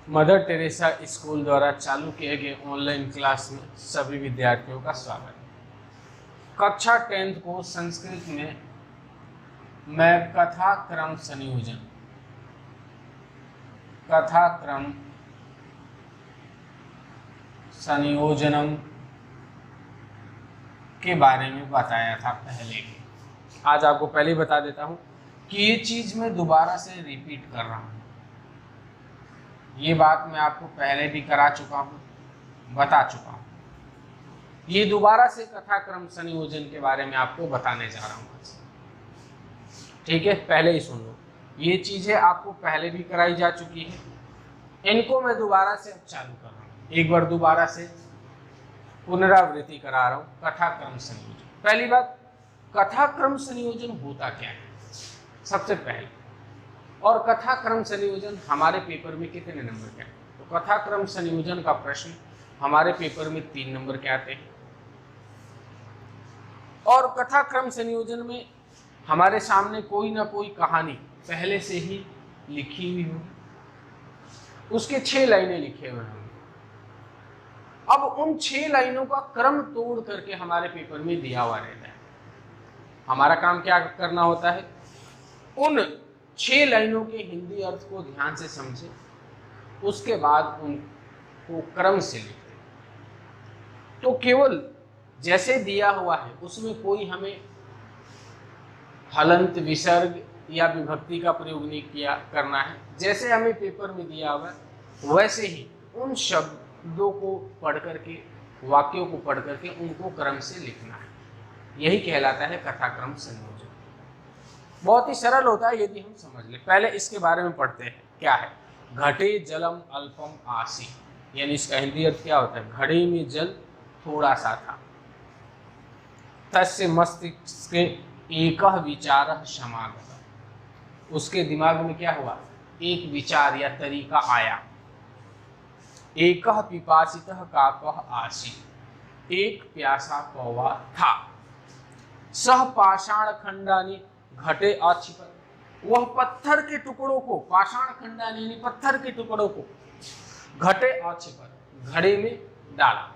Mother Teresa school द्वारा चालू किए गए ऑनलाइन क्लास में सभी विद्यार्थियों का स्वागत है। कक्षा 10th को संस्कृत में मैं कथाक्रम संयोजनम के बारे में बताया था पहले ही। आज आपको पहले ही बता देता हूँ कि ये चीज मैं दोबारा से रिपीट कर रहा हूँ। ये बात मैं आपको पहले भी करा चुका हूँ, बता चुका हूँ। ये दोबारा से कथाक्रम संयोजन के बारे में आपको बताने जा रहा हूँ आज। ठीक है, पहले ही सुन लो। ये चीजें आपको पहले भी कराई जा चुकी है, इनको मैं दोबारा से अब चालू कर रहा हूँ। एक बार दोबारा से पुनरावृत्ति करा रहा हूँ। कथाक्रम संयोजन, पहली बात, कथाक्रम संयोजन होता क्या है सबसे पहले, और कथाक्रम संयोजन हमारे पेपर में कितने नंबर के आते हैं। तो कथाक्रम संयोजन का प्रश्न हमारे पेपर में 3 नंबर के आते हैं, और कथाक्रम संयोजन में हमारे सामने कोई ना कोई कहानी पहले से ही लिखी हुई होगी, उसके 6 लाइनें लिखे हुए होंगे। अब उन 6 लाइनों का क्रम तोड़ करके हमारे पेपर में दिया हुआ रहता है। हमारा काम क्या करना होता है, उन 6 लाइनों के हिंदी अर्थ को ध्यान से समझे, उसके बाद उनको क्रम से लिखे। तो केवल जैसे दिया हुआ है उसमें कोई हमें हलंत, विसर्ग या विभक्ति का प्रयोग नहीं करना है। जैसे हमें पेपर में दिया हुआ है वैसे ही उन शब्दों को पढ़ करके, वाक्यों को पढ़ करके उनको क्रम से लिखना है। यही कहलाता है कथाक्रम संयोजन। बहुत ही सरल होता है यदि हम समझ ले। पहले इसके बारे में पढ़ते हैं। क्या है, घटे जलम अल्पम आसी, यानी इसका हिंदी अर्थ क्या होता है, घड़े में जल थोड़ा सा था। तस्य मस्तिष्के एकह विचारः समागतः, उसके दिमाग में क्या हुआ, एक विचार या तरीका आया। एकह पिपासितः काकः आसी, एक प्यासा कौवा था। सह पाषाण खंडानी घटे अक्षिपत, वह पत्थर के टुकड़ों को, पाषाण खंडानी यानी पत्थर के टुकड़ों को, घटे अक्षिपत घड़े में डाला।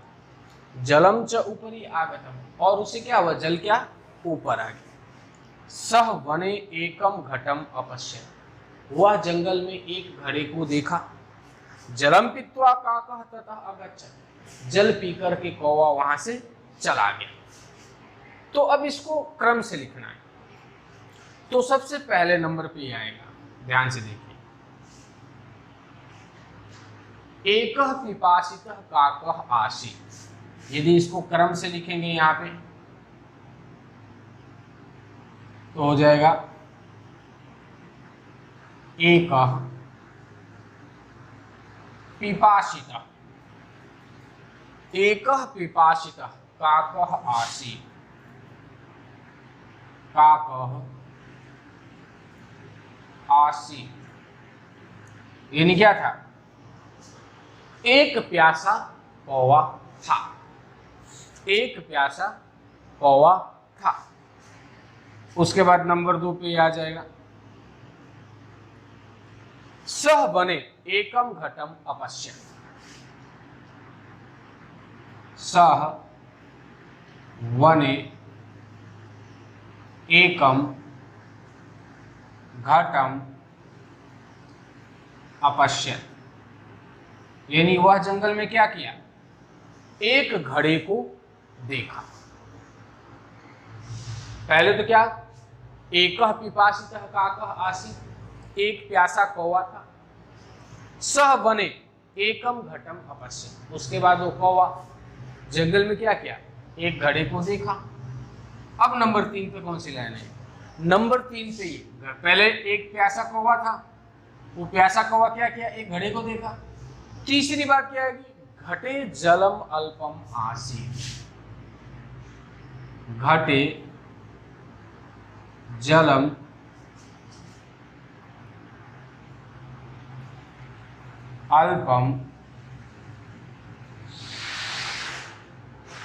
जलम च ऊपरी आगतम, और उसे क्या हुआ, जल क्या ऊपर आ गया। सह वने एकम घटम अपश्यत्, वह जंगल में एक घड़े को देखा। जलम पीत्वा काकः ततः अगच्छत्, जल पीकर के कौवा वहां से चला गया। तो अब इसको क्रम से लिखना है। तो सबसे पहले नंबर पे ही आएगा, ध्यान से देखिए, एकः पिपासितः काकः आसी। यदि इसको क्रम से लिखेंगे यहां पे तो हो जाएगा एकः पिपासितः, एकः पिपासितः काकः आसी, काकः आसी, यानी क्या था, एक प्यासा कौवा था। एक प्यासा कौवा था। उसके बाद नंबर 2 पे आ जाएगा, सह बने एकम घटम अपश्यत्, सह वने एकम घटम अपश्यत्, यानी वह जंगल में क्या किया, एक घड़े को देखा। पहले तो क्या, एकः पिपासितः काकः आसी, एक प्यासा कौवा था। सह वने एकम घटम अपश्यत्, उसके बाद वो कौवा जंगल में क्या किया, एक घड़े को देखा। अब नंबर 3 पे कौन सी लाइन है, नंबर 3 पे ये, पहले एक प्यासा कौवा था, वो प्यासा कौवा क्या किया, एक घड़े को देखा। तीसरी बात क्या है, घटे जलम अल्पम आसी, घटे जलम अल्पम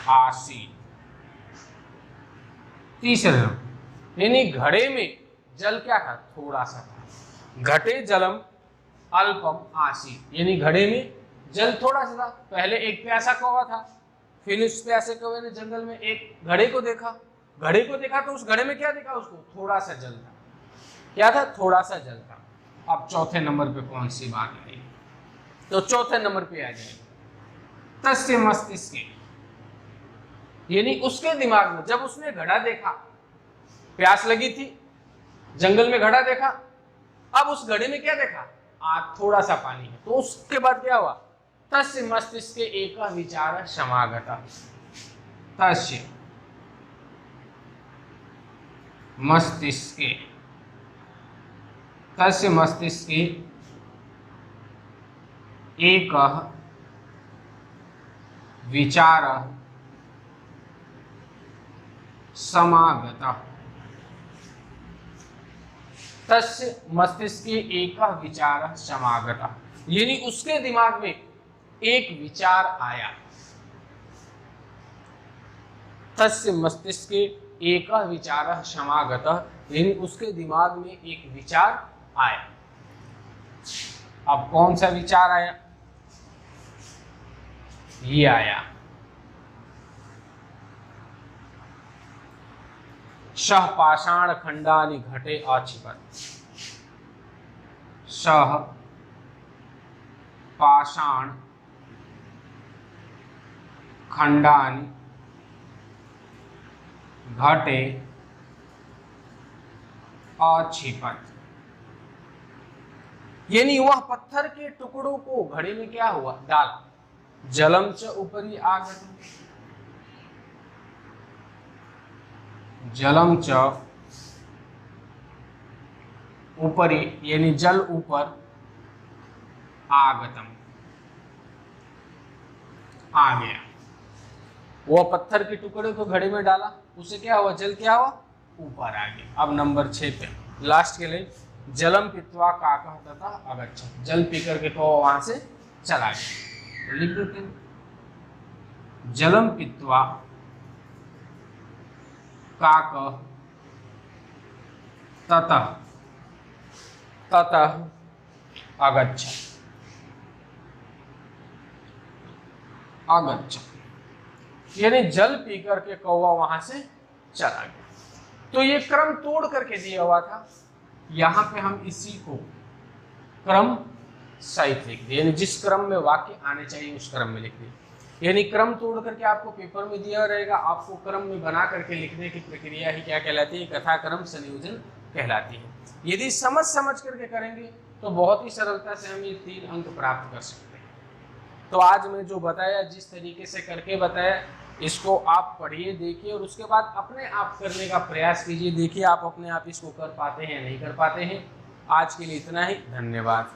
आसी। तीसरा, यानी घड़े में जल क्या था, थोड़ा सा था। घटे जलम अल्पम आसीत, यानी घड़े में जल थोड़ा सा था। पहले एक प्यासा कौवा था, फिर उस प्यासे कौवे ने जंगल में एक घड़े को देखा, तो उस घड़े में क्या देखा उसको? थोड़ा सा जल था। क्या था? थोड़ा सा जल था। अब चौथे नंबर पे कौन सी बात आई? तो चौथे नंबर पे आ जाए तस्य मस्तिष्के, यानी उसके दिमाग में जब उसने घड़ा देखा, प्यास लगी थी, जंगल में घड़ा देखा, अब उस घड़े में क्या देखा? थोड़ा सा पानी है। तो उसके बाद क्या हुआ? तस्य मस्तिष्के एक विचार समागत, तस्य मस्तिष्के, तस्य मस्तिष्के एक विचार समागत, तस्य मस्तिष्के एक विचार समागत, यानी उसके दिमाग में एक विचार आया। तस्य मस्तिष्के एक विचार समागत, यानी उसके दिमाग में एक विचार आया। अब कौन सा विचार आया? ये आया, शह पाषाण खंडानि घटे अक्षिपत, शह पाषाण खंडानि घटे अक्षिपत, यानी वह पत्थर के टुकड़ों को घड़े में क्या हुआ? डाला। जलम च ऊपरी आगतम, जलम च ऊपरी, यानी जल ऊपर, आगतम आ गया। वो पत्थर के टुकड़े को घड़े में डाला, उसे क्या हुआ? जल क्या हुआ? ऊपर आ गया। अब नंबर 6 पे लास्ट के लिए, जलम पीत्वा काकः तथा अगच्छत्, जल पी करके तो वहां से चला गया। तो लिख देते हैं, जलम पीत्वा काकः ततः अगच्छत्, यानी जल पी करके कौवा वहां से चला गया। तो ये क्रम तोड़ करके दिया हुआ था, यहां पे हम इसी को क्रम सहित लिख दिए, यानी जिस क्रम में वाक्य आने चाहिए उस क्रम में लिख दिए। यानी क्रम तोड़ करके आपको पेपर में दिया रहेगा, आपको क्रम में बना करके लिखने की प्रक्रिया ही क्या कहलाती है? कथा क्रम संयोजन कहलाती है। यदि समझ करके करेंगे तो बहुत ही सरलता से हम ये 3 अंक प्राप्त कर सकते हैं। तो आज मैं जो बताया, जिस तरीके से करके बताया, इसको आप पढ़िए, देखिए और उसके बाद अपने आप करने का प्रयास कीजिए। देखिए आप अपने आप इसको कर पाते हैं या नहीं कर पाते हैं। आज के लिए इतना ही, धन्यवाद।